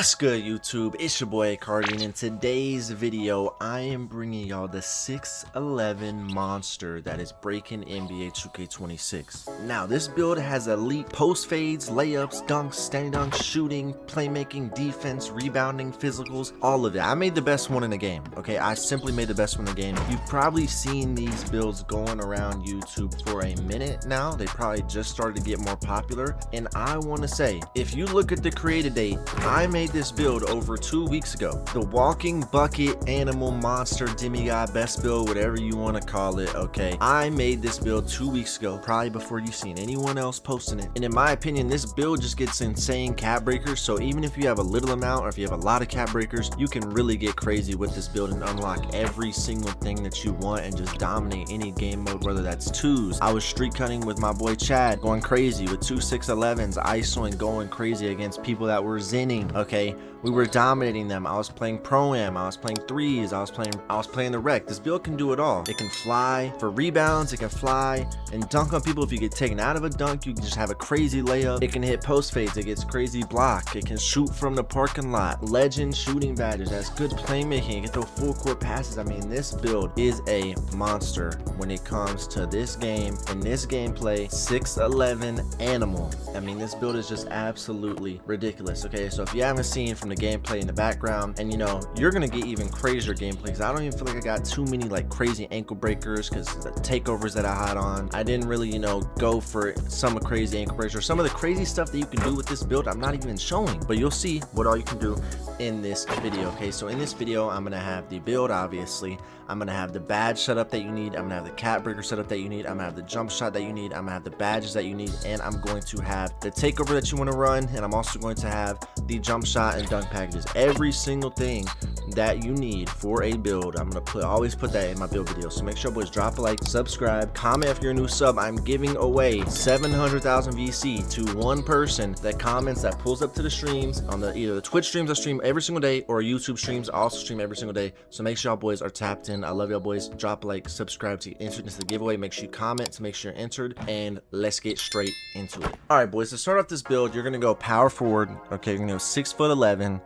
What's good, YouTube? It's your boy AyCartii, and in today's video I am bringing y'all the 6'11 monster that is breaking NBA 2K26. Now this build has elite post fades, layups, dunks, standing dunks, shooting, playmaking, defense, rebounding, physicals, all of it. I made the best one in the game. Okay, I simply made the best one in the game. You've probably seen these builds going around YouTube for a minute now. They probably just started to get more popular, and I want to say, if you look at the created date, I made this build over 2 weeks ago. The walking bucket animal monster demigod best build, whatever you want to call it. Okay, I made this build 2 weeks ago, probably before you seen anyone else posting it, and in my opinion this build just gets insane cap breakers. So even if you have a little amount or if you have a lot of cap breakers, you can really get crazy with this build and unlock every single thing that you want and just dominate any game mode, whether that's twos. I was street cutting with my boy Chad, going crazy with 2 6'11s, isoing, going crazy against people that were zinning. Okay, we were dominating them. I was playing pro-am, I was playing threes, I was playing the rec. This build can do it all. It can fly for rebounds, it can fly and dunk on people. If you get taken out of a dunk, you can just have a crazy layup. It can hit post fades, it gets crazy block, it can shoot from the parking lot, legend shooting badges, has good playmaking, it can throw full court passes. I mean, this build is a monster when it comes to this game and this gameplay. 6'11 animal. I mean, this build is just absolutely ridiculous. Okay, so if you haven't seen from the gameplay in the background, and you know, you're gonna get even crazier gameplay, because I don't even feel like I got too many like crazy ankle breakers, because the takeovers that I had on, I didn't really, you know, go for some crazy ankle breakers or some of the crazy stuff that you can do with this build. I'm not even showing, but you'll see what all you can do in this video. Okay, so in this video I'm gonna have the build, obviously I'm gonna have the badge setup that you need, I'm gonna have the cap breaker setup that you need, I'm gonna have the jump shot that you need, I'm gonna have the badges that you need, and I'm going to have the takeover that you want to run, and I'm also going to have the jump shot and dunk packages. Every single thing that you need for a build, I'm gonna always put that in my build video. So make sure, boys, drop a like, subscribe, comment if you're a new sub. I'm giving away 700,000 VC to one person that comments, that pulls up to the streams on the either the Twitch streams I stream every single day or YouTube streams I also stream every single day. So make sure y'all boys are tapped in. I love y'all boys. Drop a like, subscribe to get entered into the giveaway. Make sure you comment to make sure you're entered, and let's get straight into it. All right, boys, to start off this build, you're gonna go power forward. Okay, you're gonna go 6'11",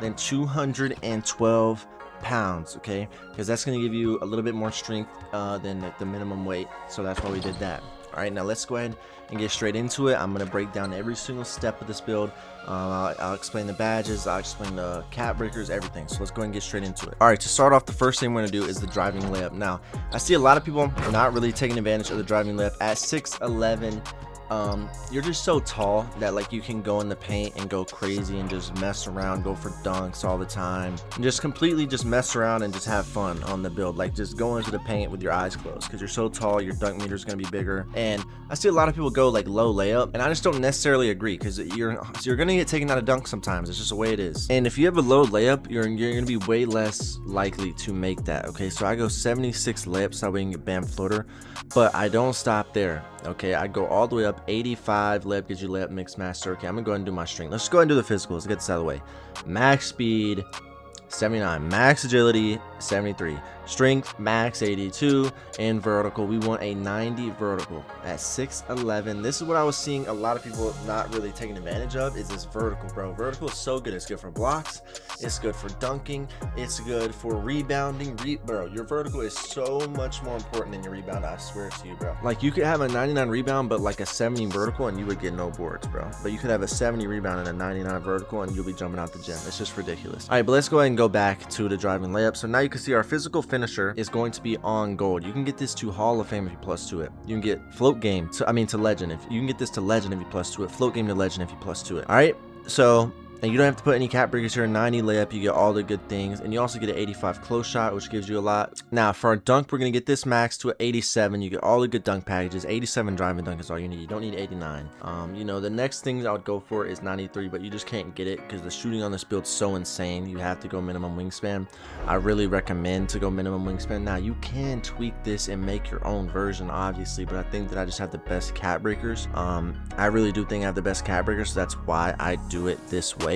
then 212 pounds. Okay, because that's going to give you a little bit more strength than the minimum weight, so that's why we did that. All right, now let's go ahead and get straight into it. I'm going to break down every single step of this build. I'll explain the badges, I'll explain the cap breakers, everything. So let's go ahead and get straight into it. All right, to start off, the first thing we're going to do is the driving layup. Now I see a lot of people not really taking advantage of the driving layup. At 6'11", you're just so tall that like you can go in the paint and go crazy and just mess around, go for dunks all the time, and just completely just mess around and just have fun on the build. Like, just go into the paint with your eyes closed, because you're so tall, your dunk meter is going to be bigger. And I see a lot of people go like low layup, and I just don't necessarily agree, because you're going to get taken out of dunk sometimes. It's just the way it is. And if you have a low layup, you're going to be way less likely to make that. Okay, so I go 76 layups so we can get bam floater, but I don't stop there. Okay, I go all the way up. 85 layup gives you layup mix master. Okay, I'm gonna go ahead and do my string. Let's go ahead and do the physicals. Let's get this out of the way. Max speed 79, max agility 73, strength max 82, and vertical we want a 90 vertical at 6'11". This is what I was seeing a lot of people not really taking advantage of, is this vertical, bro. Vertical is so good. It's good for blocks, it's good for dunking, it's good for rebounding. Bro, your vertical is so much more important than your rebound, I swear to you, bro. Like, you could have a 99 rebound but like a 70 vertical and you would get no boards, bro. But you could have a 70 rebound and a 99 vertical and you'll be jumping out the gym. It's just ridiculous. All right, but let's go ahead and go back to the driving layup. So now you can see our physical finisher is going to be on gold. You can get this to Hall of Fame if you plus to it. You can get float game to, to legend. If you can get this to legend if you plus to it, float game to legend if you plus to it. All right, so, and you don't have to put any cap breakers here. 90 layup, you get all the good things, and you also get an 85 close shot, which gives you a lot. Now for our dunk, we're gonna get this max to an 87. You get all the good dunk packages. 87 driving dunk is all you need. You don't need 89. You know, the next thing I would go for is 93, but you just can't get it because the shooting on this build is so insane. You have to go minimum wingspan. I really recommend to go minimum wingspan. Now you can tweak this and make your own version, obviously, but I think that I just have the best cap breakers. I really do think I have the best cap breakers, so that's why I do it this way.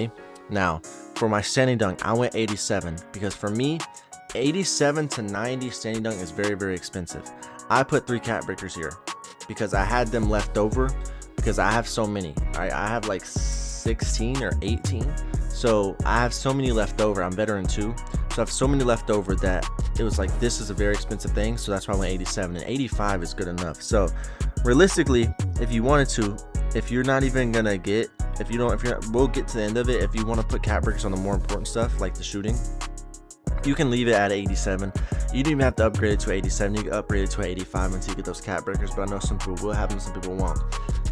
Now for my standing dunk, I went 87 because for me 87 to 90 standing dunk is very, very expensive. I put 3 cap breakers here because I had them left over, because I have so many. All right, I have like 16 or 18. So I have so many left over. I'm veteran 2, so I have so many left over that it was like, this is a very expensive thing, so that's why I went 87, and 85 is good enough. So realistically, if you wanted to, if you're not even gonna get, we'll get to the end of it. If you want to put cap breakers on the more important stuff like the shooting, you can leave it at 87. You don't even have to upgrade it to 87. You can upgrade it to 85 until you get those cap breakers, but I know some people will have them, some people won't.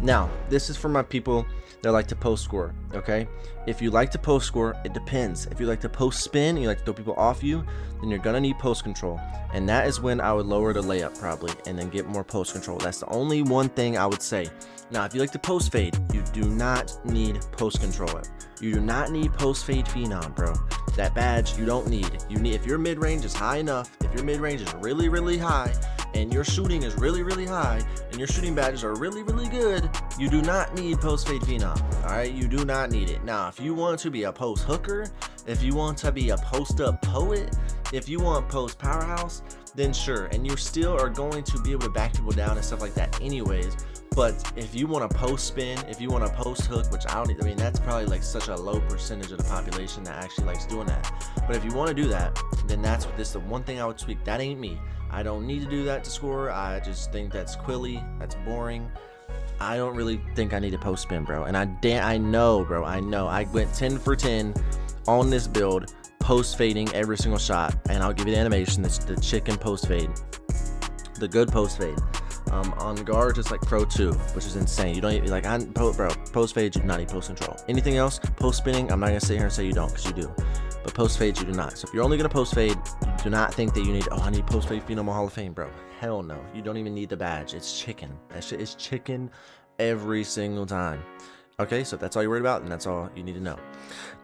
Now, this is for my people that like to post score, okay? If you like to post score, it depends. If you like to post spin, you like to throw people off you, then you're gonna need post control. And that is when I would lower the layup probably and then get more post control. That's the only one thing I would say. Now, if you like to post fade, you do not need post control. You do not need post fade phenom, bro. That badge you don't need. You need, if your mid range is high enough, if your mid range is really, really high, and your shooting is really, really high, and your shooting badges are really, really good, you do not need post fade phenom. All right, you do not need it. Now, if you want to be a post hooker, if you want to be a post up poet, if you want post powerhouse, then sure. And you still are going to be able to back people down and stuff like that anyways. But if you want to post spin, if you want to post hook, which I mean, that's probably like such a low percentage of the population that actually likes doing that. But if you want to do that, then that's what the one thing I would tweak. That ain't me. I don't need to do that to score. I just think that's quilly, that's boring. I don't really think I need to post spin, bro. And I know, bro. I know. I went 10 for 10 on this build, post fading every single shot, and I'll give you the animation. That's the chicken post fade, the good post fade. On guard, just like Pro 2, which is insane. You don't even, like, bro, post fade, you do not need post control. Anything else, post spinning, I'm not gonna sit here and say you don't, because you do. But post fade, you do not. So if you're only gonna post fade, do not think that you need, oh, I need post fade phenom Hall of Fame, bro. Hell no. You don't even need the badge. It's chicken. That shit is chicken every single time. Okay, so if that's all you're worried about, then that's all you need to know.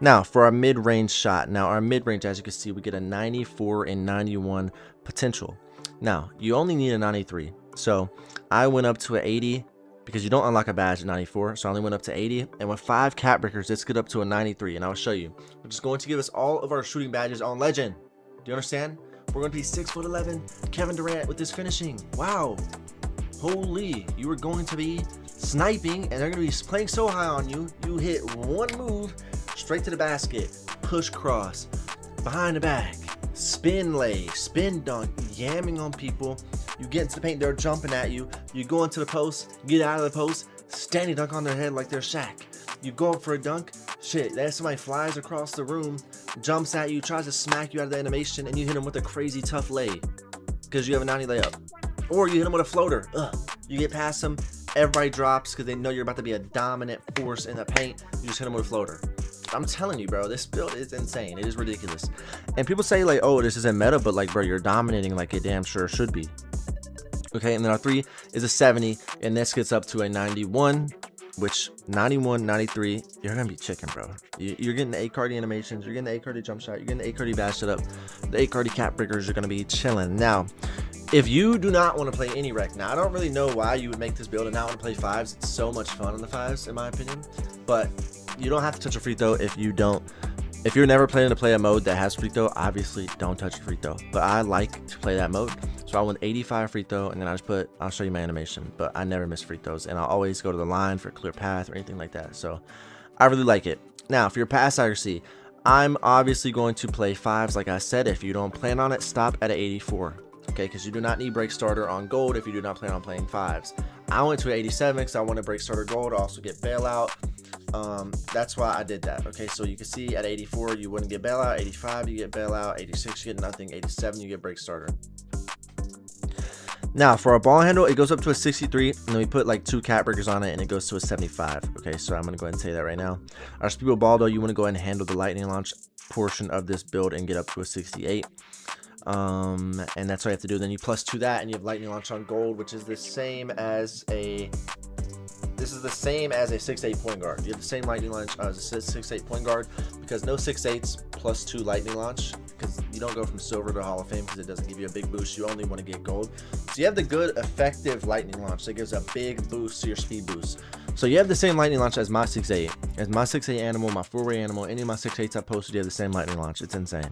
Now, for our mid-range shot. Now, our mid-range, as you can see, we get a 94 and 91 potential. Now, you only need a 93. So I went up to an 80 because you don't unlock a badge at 94. So I only went up to 80. And with 5 cap breakers, let's get up to a 93. And I'll show you. Which is going to give us all of our shooting badges on Legend. Do you understand? We're going to be 6'11" Kevin Durant with this finishing. Wow. Holy. You are going to be sniping. And they're going to be playing so high on you. You hit one move straight to the basket. Push cross. Behind the back. Spin lay. Spin dunk. Yamming on people. You get into the paint, they're jumping at you. You go into the post, get out of the post, standing dunk on their head like they're Shaq. You go up for a dunk, shit, then somebody flies across the room, jumps at you, tries to smack you out of the animation, and you hit him with a crazy tough lay because you have a 90 layup. Or you hit him with a floater. You get past them, everybody drops because they know you're about to be a dominant force in the paint. You just hit him with a floater. I'm telling you, bro, this build is insane. It is ridiculous. And people say, like, oh, this isn't meta, but, like, bro, you're dominating like it damn sure should be. Okay, and then our 3 is a 70, and this gets up to a 91, which 91, 93, you're gonna be chicken, bro. You're getting the AyCartii animations, you're getting the AyCartii jump shot, you're getting the AyCartii bash it up, the AyCartii cap breakers, you're gonna be chilling. Now, if you do not want to play any rec, now I don't really know why you would make this build and not want to play 5s. It's so much fun on the 5s, in my opinion, but you don't have to touch a free throw if you don't. If you're never planning to play a mode that has free throw, obviously don't touch a free throw. But I like to play that mode. So I went 85 free throw, and then I'll show you my animation. But I never miss free throws, and I'll always go to the line for a clear path or anything like that. So I really like it. Now, for your pass accuracy, I'm obviously going to play 5s. Like I said, if you don't plan on it, stop at an 84. Okay, because you do not need break starter on gold if you do not plan on playing 5s. I went to 87 because I want to break starter gold, also get bailout. That's why I did that. Okay, so you can see at 84 you wouldn't get bailout, 85 you get bailout, 86 you get nothing, 87 you get break starter. Now for our ball handle, it goes up to a 63, and then we put like 2 cap breakers on it, and it goes to a 75. Okay, so I'm gonna go ahead and say that right now. Our speedball ball, though, you want to go ahead and handle the lightning launch portion of this build and get up to a 68. And that's what you have to do. Then you plus 2 that, and you have lightning launch on gold, which is the same as a 6'8" point guard. You have the same lightning launch as a 6'8" point guard, because no 6'8s plus 2 lightning launch, because you don't go from silver to Hall of Fame because it doesn't give you a big boost. You only want to get gold. So you have the good effective lightning launch that gives a big boost to your speed boost. So you have the same lightning launch as my 6'8", as my 6'8" animal, my 4-way animal, any of my 6'8s I posted. You have the same lightning launch. It's insane.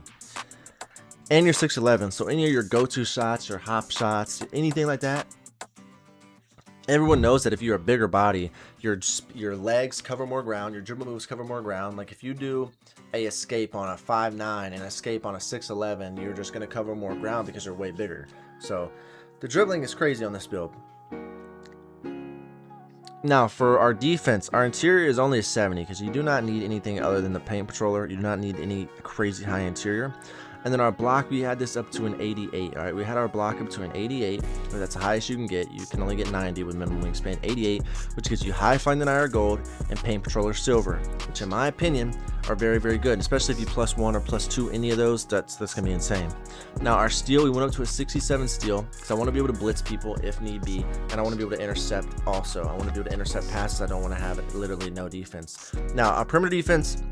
And you're 6'11", so any of your go-to shots, your hop shots, anything like that, Everyone knows that if you're a bigger body, your legs cover more ground, your dribble moves cover more ground. Like if you do a escape on a 5'9" and escape on a 6'11", you're just gonna cover more ground because you're way bigger. So the dribbling is crazy on this build. Now for our defense, our interior is only a 70 because you do not need anything other than the paint patroller. You do not need any crazy high interior. And then our block, we had this up to an 88. All right, we had our block up to an 88. That's the highest you can get. You can only get 90 with minimum wingspan. 88, which gives you high find the iron gold and paint patroller silver, which in my opinion are very, very good. Especially if you +1 or +2 any of those, that's gonna be insane. Now our steel, we went up to a 67 steel because I want to be able to blitz people if need be, and I want to be able to intercept also. I want to be able to intercept passes. I don't want to have literally no defense. Now our perimeter defense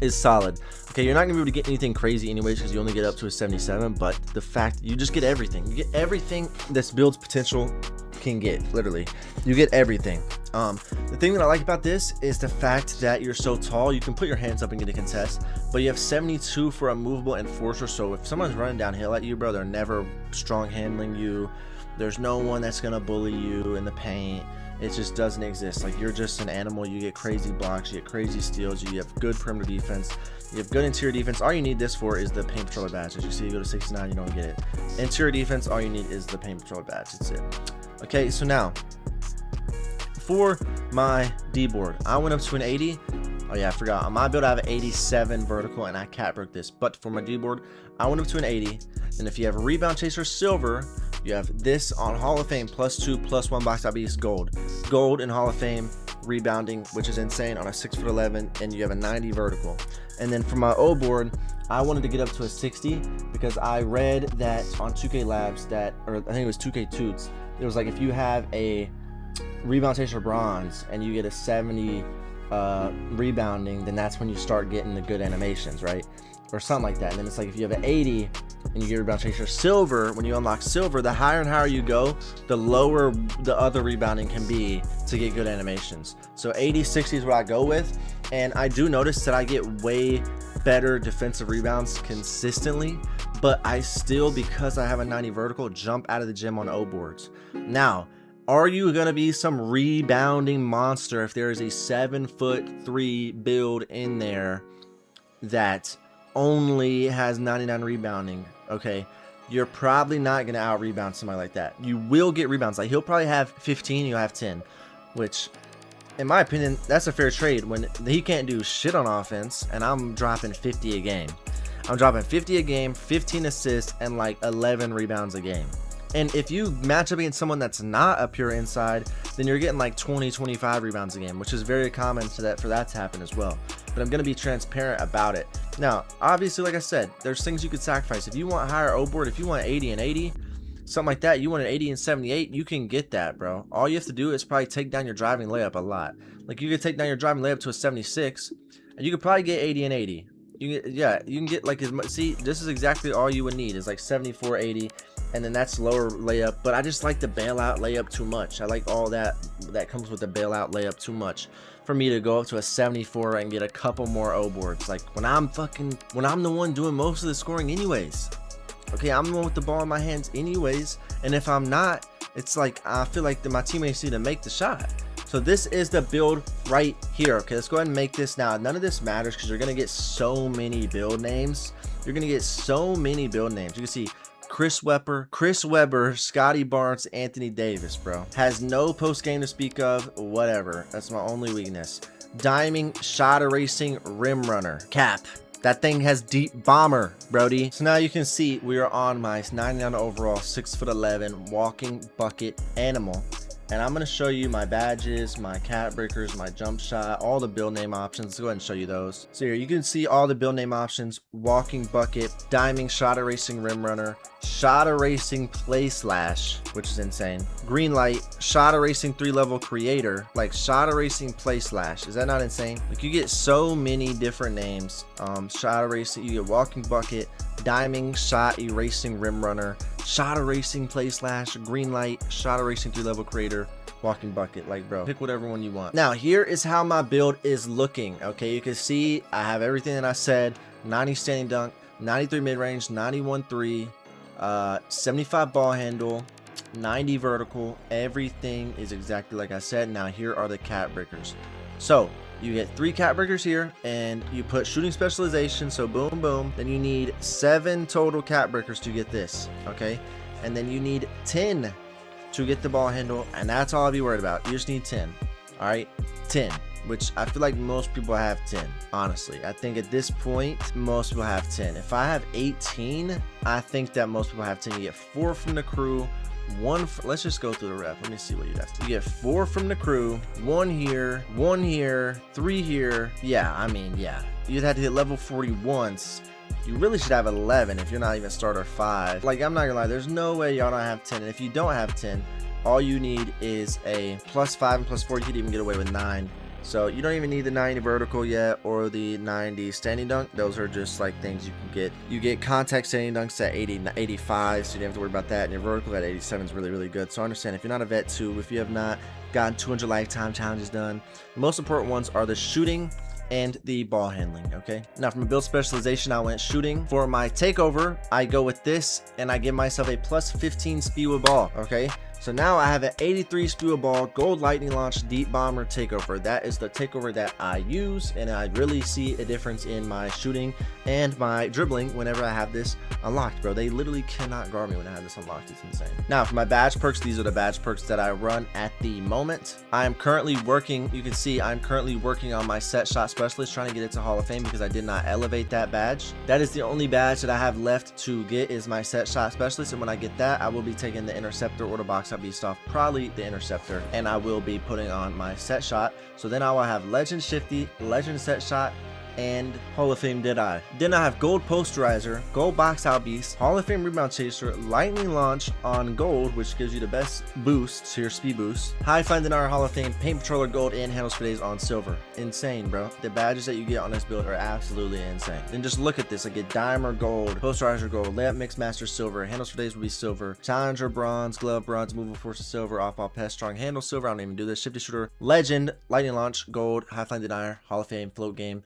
is solid. Okay, you're not gonna be able to get anything crazy anyways because you only get up to a 77, but the fact you just get everything. You get everything this build's potential can get, literally. You get everything. The thing that I like about this is the fact that you're so tall, you can put your hands up and get a contest, but you have 72 for a movable enforcer, so if someone's running downhill at you, bro, they're never strong handling you. There's no one that's gonna bully you in the paint. It just doesn't exist. Like, you're just an animal. You get crazy blocks, you get crazy steals, you have good perimeter defense, you have good interior defense. All you need this for is the paint patroller badge. As you see, you go to 69, you don't get it. Interior defense, all you need is the paint patroller badge. That's it. Okay, so now for my D board, I went up to an 80. Oh yeah, I forgot. On my build, I have an 87 vertical, and I cat broke this. But for my D board, I went up to an 80. And if you have a rebound chaser silver, you have this on Hall of Fame +2 +1 box.beast gold. Gold in Hall of Fame rebounding, which is insane on a 6'11", and you have a 90 vertical. And then for my O board, I wanted to get up to a 60 because I read that on 2K Labs that, or I think it was 2K Toots, it was like if you have a rebound chaser bronze and you get a 70 rebounding, then that's when you start getting the good animations, right? Or something like that. And then it's like if you have an 80 and you get rebound chaser silver, when you unlock silver, the higher and higher you go, the lower the other rebounding can be to get good animations. So 80, 60 is what I go with, and I do notice that I get way better defensive rebounds consistently, but I still, because I have a 90 vertical, jump out of the gym on O boards. Now, are you gonna be some rebounding monster if there is a 7'3" build in there that only has 99 rebounding? Okay, you're probably not gonna out rebound somebody like that. You will get rebounds. Like, he'll probably have 15, you'll have 10, which in my opinion, that's a fair trade when he can't do shit on offense and I'm dropping 50 a game. I'm dropping 50 a game, 15 assists, and like 11 rebounds a game. And if you match up against someone that's not a pure inside, then you're getting like 20, 25 rebounds a game, which is very common for that to happen as well. But I'm going to be transparent about it. Now, obviously, like I said, there's things you could sacrifice. If you want higher O board, if you want 80 and 80, something like that, you want an 80 and 78, you can get that, bro. All you have to do is probably take down your driving layup a lot. Like, you could take down your driving layup to a 76, and you could probably get 80 and 80. You can get like as much. See, this is exactly all you would need is like 74, 80, and then that's lower layup. But I just like the bailout layup too much. I like all that comes with the bailout layup too much for me to go up to a 74 and get a couple more O boards. Like when I'm the one doing most of the scoring anyways. Okay, I'm the one with the ball in my hands anyways, and if I'm not, it's like I feel like my teammates need to make the shot. So this is the build right here. Okay, let's go ahead and make this now. None of this matters because you're gonna get so many build names. You're gonna get so many build names. You can see Chris Webber, Scotty Barnes, Anthony Davis, bro. Has no post game to speak of. Whatever. That's my only weakness. Diming, shot erasing, rim runner. Cap. That thing has deep bomber, brody. So now you can see we are on my 99 overall, 6'11" walking bucket animal. And I'm going to show you my badges, my cat breakers, my jump shot, all the build name options. Let's go ahead and show you those. So here you can see all the build name options: walking bucket, diming, shot erasing, rim runner, shot erasing, play slash, which is insane, green light, shot erasing, 3-level creator, like shot erasing, play slash. Is that not insane? Like, you get so many different names. Shot erasing, you get walking bucket, diming, shot erasing, rim runner, shot erasing, play slash, green light, shot erasing, 3-level creator, walking bucket. Like, bro, pick whatever one you want. Now here is how my build is looking. Okay, you can see I have everything that I said: 90 standing dunk, 93 mid-range, 91 3, 75 ball handle, 90 vertical. Everything is exactly like I said. Now here are the cat breakers. So you get 3 cat breakers here, and you put shooting specialization, so boom boom. Then you need 7 total cat breakers to get this, okay? And then you need 10 to get the ball handle, and that's all I'll be worried about. You just need 10. All right, 10, which I feel like most people have 10. Honestly, I think at this point most people have 10. If I have 18, I think that most people have 10. You get 4 from the crew, 1 let's just go through the rep. Let me see what you'd have to. You get 4 from the crew, 1 here, 1 here, 3 here. Yeah, I mean, yeah, you'd have to hit level 40 once. You really should have 11 if you're not even starter 5. Like, I'm not gonna lie, there's no way y'all don't have 10. And if you don't have 10, all you need is a +5 and +4. You could even get away with 9. So you don't even need the 90 vertical yet, or the 90 standing dunk. Those are just like things you can get. You get contact standing dunks at 80, 85, so you don't have to worry about that. And your vertical at 87 is really, really good. So I understand if you're not a vet 2, if you have not gotten 200 lifetime challenges done, the most important ones are the shooting and the ball handling. Okay, now from a build specialization, I went shooting. For my takeover, I go with this, and I give myself a +15 speed with ball. Okay, so now I have an 83 speed with ball, gold lightning launch, deep bomber takeover. That is the takeover that I use, and I really see a difference in my shooting and my dribbling whenever I have this unlocked, bro. They literally cannot guard me when I have this unlocked. It's insane. Now for my badge perks, these are the badge perks that I run at the moment. I am currently working, you can see I'm currently working on my set shot specialist, trying to get it to Hall of Fame because I did not elevate that badge. That is the only badge that I have left to get, is my set shot specialist, and when I get that, I will be taking the interceptor or the box out beast off, probably the interceptor, and I will be putting on my set shot. So then I will have legend shifty, legend set shot, and Hall of Fame Deadeye. Then I have gold posterizer, gold box out beast, Hall of Fame rebound chaser, lightning launch on gold, which gives you the best boost to your speed boost, high flying denier Hall of Fame, paint patroller gold, and handles for days on silver. Insane, bro. The badges that you get on this build are absolutely insane. Then just look at this. I get diamond gold, posterizer gold, layup mix master silver, handles for days will be silver, challenger bronze, glove bronze, movable force silver, off ball pest strong handle silver. I don't even do this. Shifty shooter legend, lightning launch gold, high flying denier Hall of Fame, float game.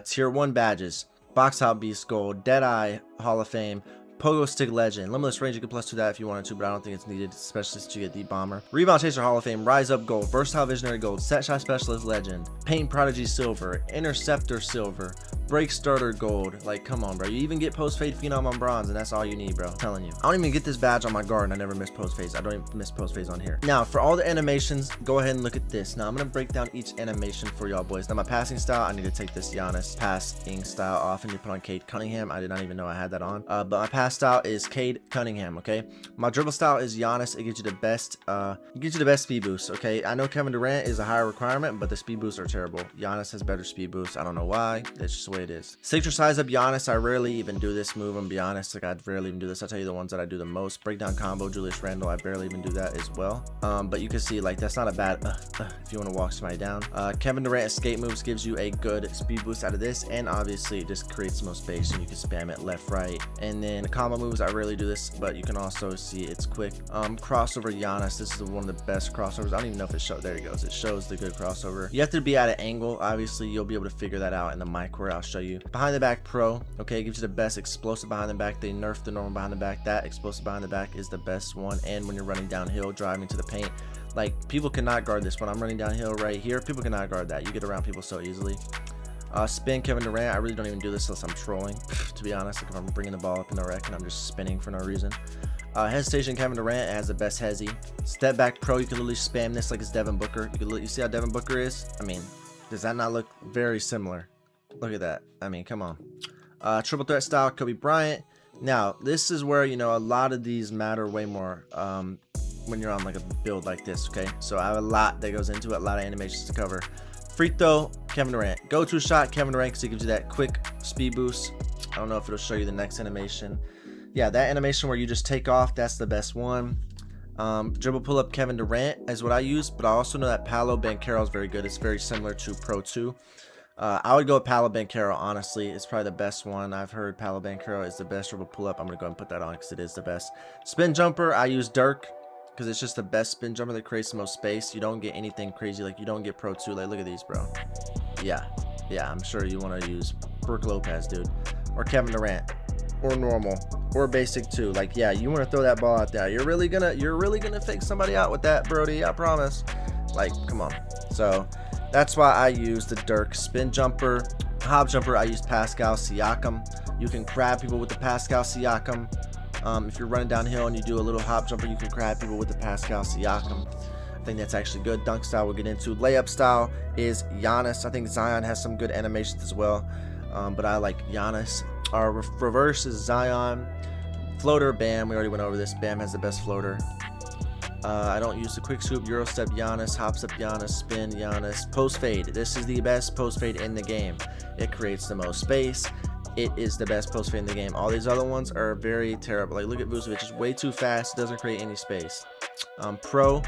Tier 1 badges, box out beast gold, Deadeye Hall of Fame, pogo stick legend, limitless range. You can +2 that if you wanted to, but I don't think it's needed, especially since you get deep bomber, rebound chaser Hall of Fame, rise up gold, versatile visionary gold, set shot specialist legend, paint prodigy silver, interceptor silver, break starter gold. Like, come on, bro. You even get post fade phenom on bronze, and that's all you need, bro. I'm telling you. I don't even get this badge on my guard, and I never miss post phase. I don't even miss post phase on here. Now for all the animations, go ahead and look at this. Now I'm gonna break down each animation for y'all boys. Now my passing style, I need to take this Giannis passing style off and you put on Cade Cunningham. I did not even know I had that on, but my pass style is Cade Cunningham. Okay, my dribble style is Giannis. It gives you the best speed boost. Okay, I know Kevin Durant is a higher requirement, but the speed boosts are terrible. Giannis has better speed boosts. I don't know why. That's just the way it is. Signature size up Giannis. I rarely even do this move. I'm be honest. Like, I'd rarely even do this. I'll tell you the ones that I do the most. Breakdown combo Julius Randle. I barely even do that as well. But you can see, like, that's not a bad if you want to walk somebody down. Kevin Durant escape moves gives you a good speed boost out of this, and obviously it just creates the most space and you can spam it left, right. And then combo moves, I rarely do this, but you can also see it's quick. Crossover Giannis. This is one of the best crossovers. I don't even know if it shows. There it goes. It shows the good crossover. You have to be at an angle. Obviously you'll be able to figure that out in the mycareer. I'll show you. Behind the back pro, okay, it gives you the best explosive behind the back. They nerfed the normal behind the back. That explosive behind the back is the best one. And when you're running downhill, driving to the paint, like, people cannot guard this. When I'm running downhill right here, people cannot guard that. You get around people so easily. Spin Kevin Durant. I really don't even do this unless I'm trolling, to be honest. Like, if I'm bringing the ball up in the rack and I'm just spinning for no reason. Hesitation Kevin Durant has the best hezzy. Step back pro, you can literally spam this like it's Devin Booker. You see how Devin Booker is? I mean, does that not look very similar? Look at that. I mean, come on. Triple threat style Kobe Bryant. Now this is where, you know, a lot of these matter way more when you're on like a build like this. Okay, so I have a lot that goes into it, a lot of animations to cover. Free throw Kevin Durant, go to shot Kevin Durant, because it gives you that quick speed boost. I don't know if it'll show you the next animation. Yeah, that animation where you just take off, that's the best one. Dribble pull up Kevin Durant is what I use, but I also know that Paolo Banchero is very good. It's very similar to Pro 2. I would go with Paolo Banchero, honestly. It's probably the best one. I've heard Paolo Banchero is the best dribble pull up. I'm gonna go ahead and put that on because it is the best. Spin jumper, I use Dirk because it's just the best spin jumper that creates the most space. You don't get anything crazy, like you don't get Pro 2. Like, look at these, bro. Yeah, I'm sure you want to use Brooke Lopez, dude, or Kevin Durant. or normal or basic too. Like, yeah, you want to throw that ball out there. You're really gonna fake somebody out with that, Brody. I promise. Like, come on. So that's why I use the Dirk spin jumper. Hop jumper, I use Pascal Siakam. You can grab people with the Pascal Siakam. If you're running downhill and you do a little hop jumper, you can grab people with the Pascal Siakam. I think that's actually good. Dunk style we'll get into. Layup style is Giannis. I think Zion has some good animations as well, but I like Giannis. Our reverse is Zion. Floater, Bam. We already went over this. Bam has the best floater. I don't use the quick swoop. Euro step, Giannis. Hop step, Giannis. Spin, Giannis. Post fade. This is the best post fade in the game. It creates the most space. It is the best post fade in the game. All these other ones are very terrible. Like, look at Vucevic. It's way too fast. Doesn't create any space. Pro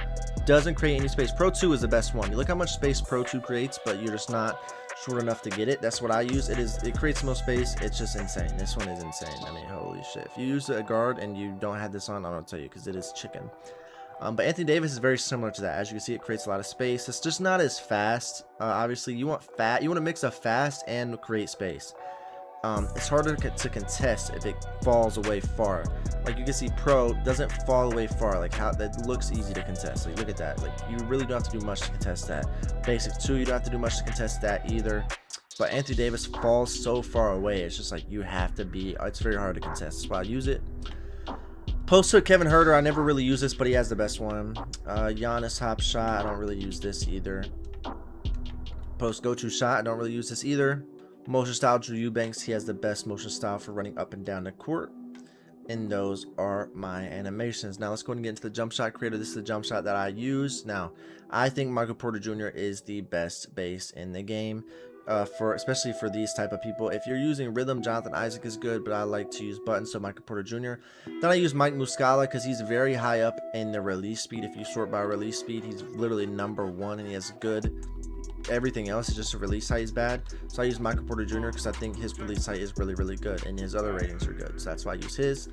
doesn't create any space. Pro 2 is the best one. You look how much space Pro 2 creates, but you're just not short enough to get it. That's what I use. It creates the most space. It's just insane. This one is insane. I mean, holy shit. If you use a guard and you don't have this on, I don't tell you, because it is chicken. But Anthony Davis is very similar to that. As you can see, it creates a lot of space. It's just not as fast. Obviously, you want to mix up fast and create space. It's harder to contest if it falls away far. Like, you can see Pro doesn't fall away far. Like, how that looks easy to contest. Like, look at that. Like, you really don't have to do much to contest that. Basic 2, you don't have to do much to contest that either. But Anthony Davis falls so far away. It's just like you have to be. It's very hard to contest. That's why I use it. Post hook Kevin Huerter, I never really use this, but he has the best one. Giannis hop shot, I don't really use this either. Post go to shot, I don't really use this either. Motion style Drew Eubanks, he has the best motion style for running up and down the court. And those are my animations. Now let's go and get into the jump shot creator. This is the jump shot that I use. Now, I think Michael Porter Jr. is the best base in the game. Especially for these type of people. If you're using rhythm, Jonathan Isaac is good, but I like to use buttons, so Michael Porter Jr. Then I use Mike Muscala because he's very high up in the release speed. If you sort by release speed, he's literally #1 and he has good. Everything else is just a release height is bad. So I use Michael Porter Jr. because I think his release height is really, really good and his other ratings are good. So that's why I use his.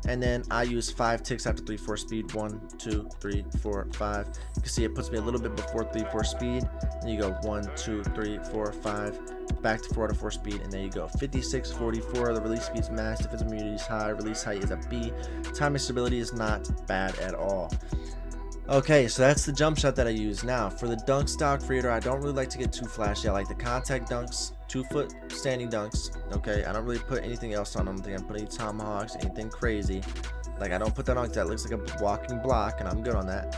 And then I use 5 ticks after 3-4 speed. 1, 2, 3, 4, 5. You can see it puts me a little bit before 3-4 speed. And you go 1, 2, 3, 4, 5. Back to 4 to 4 speed. And there you go. 56, 44. The release speed is max. Defensive immunity is high. Release height is a B. Timing stability is not bad at all. Okay, so that's the jump shot that I use. Now, for the dunk style creator, I don't really like to get too flashy. I like the contact dunks, 2-foot standing dunks. Okay, I don't really put anything else on them. I don't think I'm putting tomahawks, anything crazy. Like, I don't put that on because that looks like a walking block, and I'm good on that.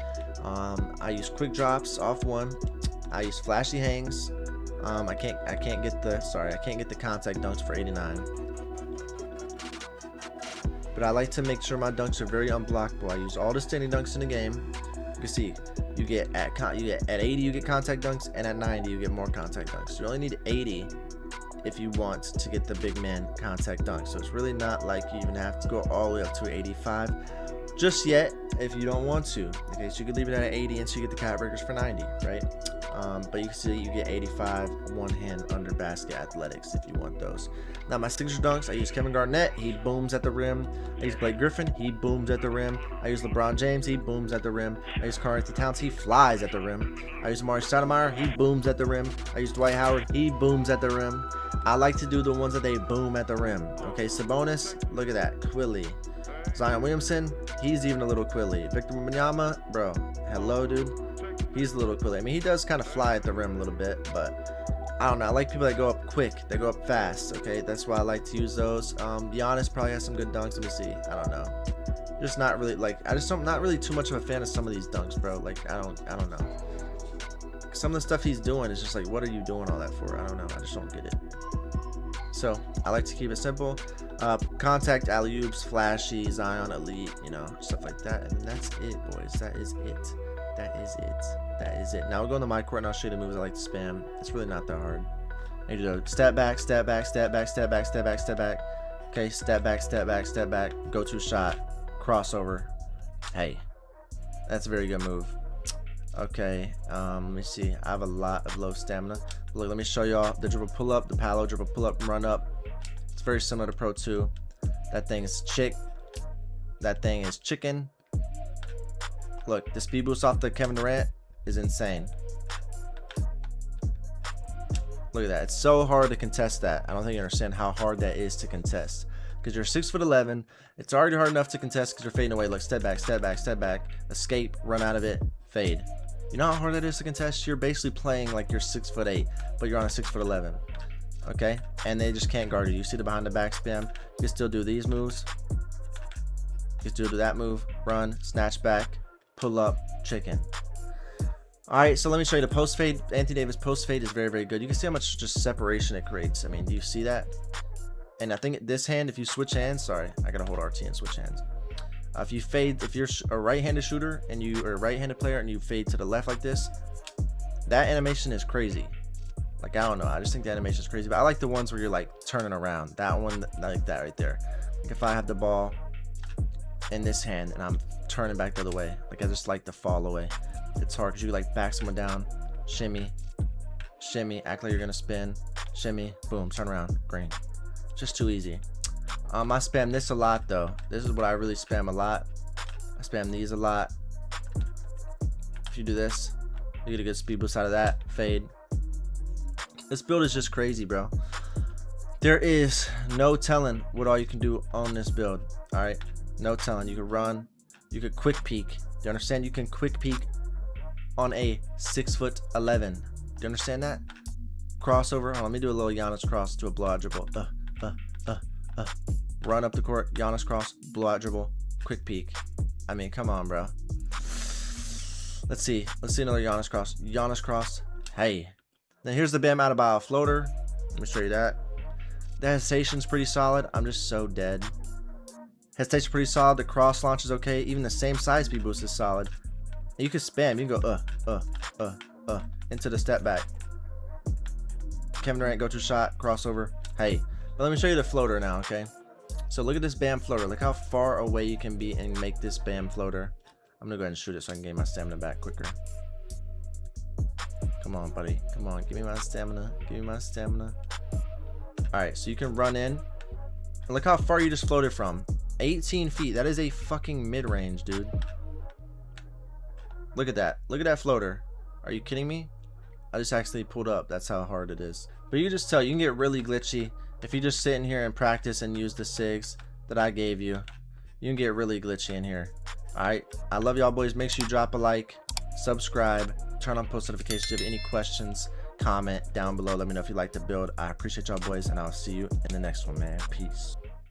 I use quick drops off 1. I use flashy hangs. I can't get the contact dunks for 89. But I like to make sure my dunks are very unblockable. I use all the standing dunks in the game. You can see you get at 80 you get contact dunks, and at 90 you get more contact dunks. You only need 80 if you want to get the big man contact dunk. So it's really not like you even have to go all the way up to 85 just yet if you don't want to. Okay, so you could leave it at 80 and so you get the cat breakers for 90, right? But you can see you get 85 one hand under basket athletics if you want those. Now my signature dunks, I use Kevin Garnett, he booms at the rim. I use Blake Griffin, he booms at the rim. I use LeBron James, he booms at the rim. I use Karl-Anthony Towns, he flies at the rim. I use Amari Stoudemire, he booms at the rim. I use Dwight Howard, he booms at the rim. I like to do the ones that they boom at the rim. Okay, Sabonis, look at that, Quilly. Zion Williamson, he's even a little Quilly. Victor Wembanyama, bro, hello, dude. He's a little Quilly. I mean, he does kind of fly at the rim a little bit, but I don't know. I like people that go up quick, that go up fast. Okay, that's why I like to use those. Giannis probably has some good dunks. Let me see. I don't know. Just not really like. Not really too much of a fan of some of these dunks, bro. Like I don't know. Some of the stuff he's doing is just like, what are you doing all that for? I don't know. I just don't get it. So I like to keep it simple. Contact, alley-oops, flashy, Zion, elite, you know, stuff like that. And that's it, boys. That is it. That is it. That is it. Now we'll go into my court and I'll show you the moves I like to spam. It's really not that hard. You do step back, step back, step back, step back, step back, step back. Okay, step back, step back, step back. Go to shot. Crossover. Hey, that's a very good move. Okay, let me see. I have a lot of low stamina. Look, let me show y'all the dribble pull up, the palo dribble pull up, run up. It's very similar to Pro 2. That thing is chick. That thing is chicken. Look, the speed boost off the Kevin Durant is insane. Look at that. It's so hard to contest that. I don't think you understand how hard that is to contest. because you're 6'11". It's already hard enough to contest because you're fading away. Look, step back, step back, step back, escape, run out of it, fade. You know how hard that is to contest? You're basically playing like you're 6'8", but you're on a 6'11". Okay, and they just can't guard you. You see the behind the back spam. You can still do these moves. You can still do that move. Run, snatch back, pull up, chicken. All right, so let me show you the post fade. Anthony Davis post fade is very, very good. You can see how much just separation it creates. I mean, do you see that? And I think this hand, if you switch hands, sorry, I gotta hold RT and switch hands. If you fade, if you're a right-handed shooter and you are a right-handed player and you fade to the left like this, that animation is crazy. Like, I don't know, I just think the animation is crazy. But I like the ones where you're like turning around. That one, like that right there. Like if I have the ball in this hand and I'm turning back the other way, like I just like to fall away. It's hard because you like back someone down, shimmy, shimmy, act like you're gonna spin, shimmy, boom, turn around, green. Just too easy. I spam this a lot though. This is what I really spam a lot. I spam these a lot. If you do this, you get a good speed boost out of that. Fade. This build is just crazy, bro. There is no telling what all you can do on this build. All right, no telling. You can run. You can quick peek. Do you understand? You can quick peek on a 6'11". Do you understand that? Crossover. Let me do a little Giannis cross to a blowout dribble. Run up the court. Giannis cross. Blowout dribble. Quick peek. I mean, come on, bro. Let's see. Let's see another Giannis cross. Giannis cross. Hey. Now here's the bam out of bow floater. Let me show you that. The hesitation's pretty solid. I'm just so dead. Hesitation's pretty solid. The cross launch is okay. Even the same size speed boost is solid. You can spam. You can go into the step back. Kevin Durant go to shot crossover. Hey, but let me show you the floater now. Okay. So look at this bam floater. Look how far away you can be and make this bam floater. I'm gonna go ahead and shoot it so I can gain my stamina back quicker. Come on, buddy. Come on. Give me my stamina. Give me my stamina. Alright, so you can run in. And look how far you just floated from. 18 feet. That is a fucking mid-range, dude. Look at that. Look at that floater. Are you kidding me? I just actually pulled up. That's how hard it is. But you can just tell. You can get really glitchy. If you just sit in here and practice and use the sigs that I gave you, you can get really glitchy in here. Alright. I love y'all, boys. Make sure you drop a like. Subscribe. Turn on post notifications. If you have any questions, comment down below. Let me know if you like the build. I appreciate y'all, boys, and I'll see you in the next one, man. Peace.